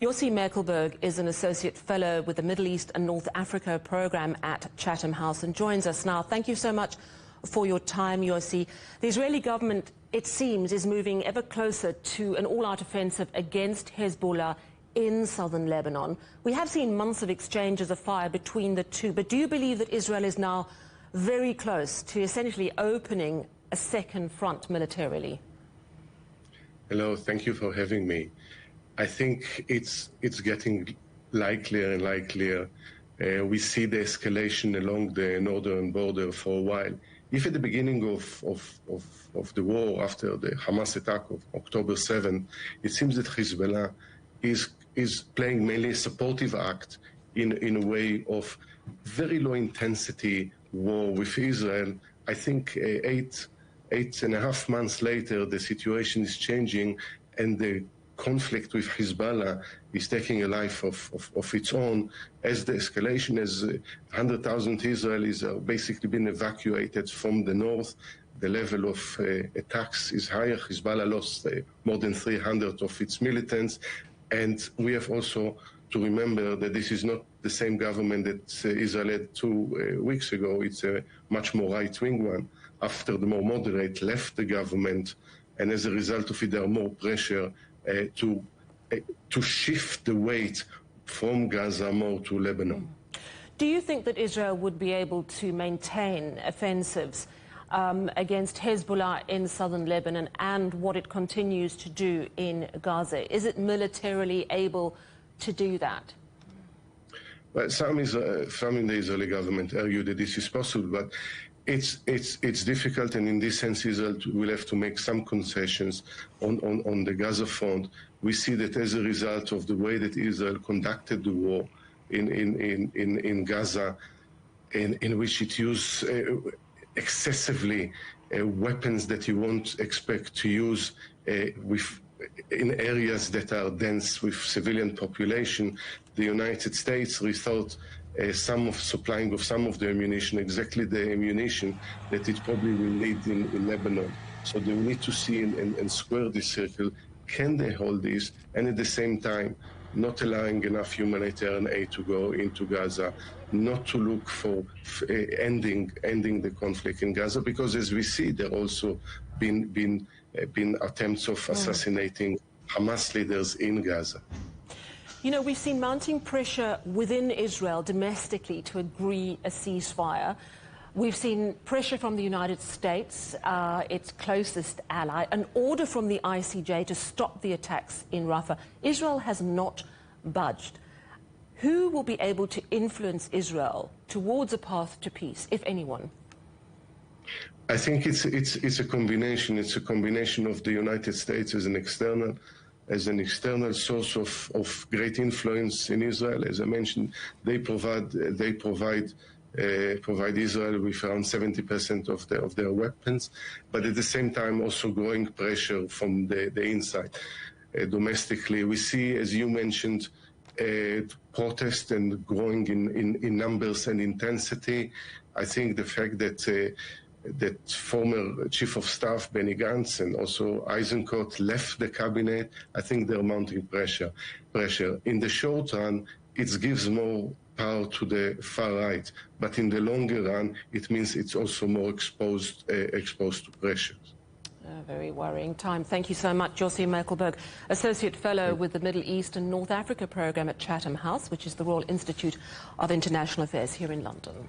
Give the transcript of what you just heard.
Yossi Mekelberg is an associate fellow with the Middle East and North Africa program at Chatham House and joins us now. Thank you so much for your time, Yossi. The Israeli government, it seems, is moving ever closer to an all-out offensive against Hezbollah in southern Lebanon. We have seen months of exchanges of fire between the two, but do you believe that Israel is now very close to essentially opening a second front militarily? Hello, thank you for having me. I think it's getting likelier and likelier. We see the escalation along the northern border for a while. If at the beginning of the war, after the Hamas attack of October 7, it seems that Hezbollah is playing mainly a supportive act in a way of very low intensity war with Israel. I think eight and a half months later, the situation is changing and the conflict with Hezbollah is taking a life of its own as the escalation, as 100,000 Israelis are basically been evacuated from the north. The level of attacks is higher. Hezbollah lost more than 300 of its militants. And we have also to remember that this is not the same government that Israel had 2 weeks ago. It's a much more right-wing one. After the more moderate left the government, and as a result of it, there are more pressure to shift the weight from Gaza more to Lebanon. Do you think that Israel would be able to maintain offensives against Hezbollah in southern Lebanon and what it continues to do in Gaza? Is it militarily able to do that? Well, some in the Israeli government argue that this is possible, but it's difficult, and in this sense, Israel will have to make some concessions on the Gaza front. We see that as a result of the way that Israel conducted the war in Gaza, in which it used excessively weapons that you won't expect to use in areas that are dense with civilian population. The United States rethought supplying of some of the ammunition, exactly the ammunition that it probably will need in Lebanon. So they will need to see and square this circle. Can they hold this? And at the same time, not allowing enough humanitarian aid to go into Gaza, not to look for ending the conflict in Gaza, because as we see, there also been attempts of assassinating Hamas leaders in Gaza. You know, we've seen mounting pressure within Israel domestically to agree a ceasefire. We've seen pressure from the United States, its closest ally, an order from the ICJ to stop the attacks in Rafah. Israel has not budged. Who will be able to influence Israel towards a path to peace, if anyone? I think it's a combination. It's a combination of the United States as an external source of great influence in Israel. As I mentioned, they provide Israel with around 70% of their weapons, but at the same time also growing pressure from the inside. Domestically, we see, as you mentioned, protest and growing in numbers and intensity. I think the fact that former Chief of Staff Benny Gantz and also Eisenkot left the cabinet, I think they're mounting pressure. In the short run, it gives more power to the far right, but in the longer run, it means it's also more exposed to pressures. A very worrying time. Thank you so much, Yossi Mekelberg, Associate Fellow with the Middle East and North Africa program at Chatham House, which is the Royal Institute of International Affairs here in London.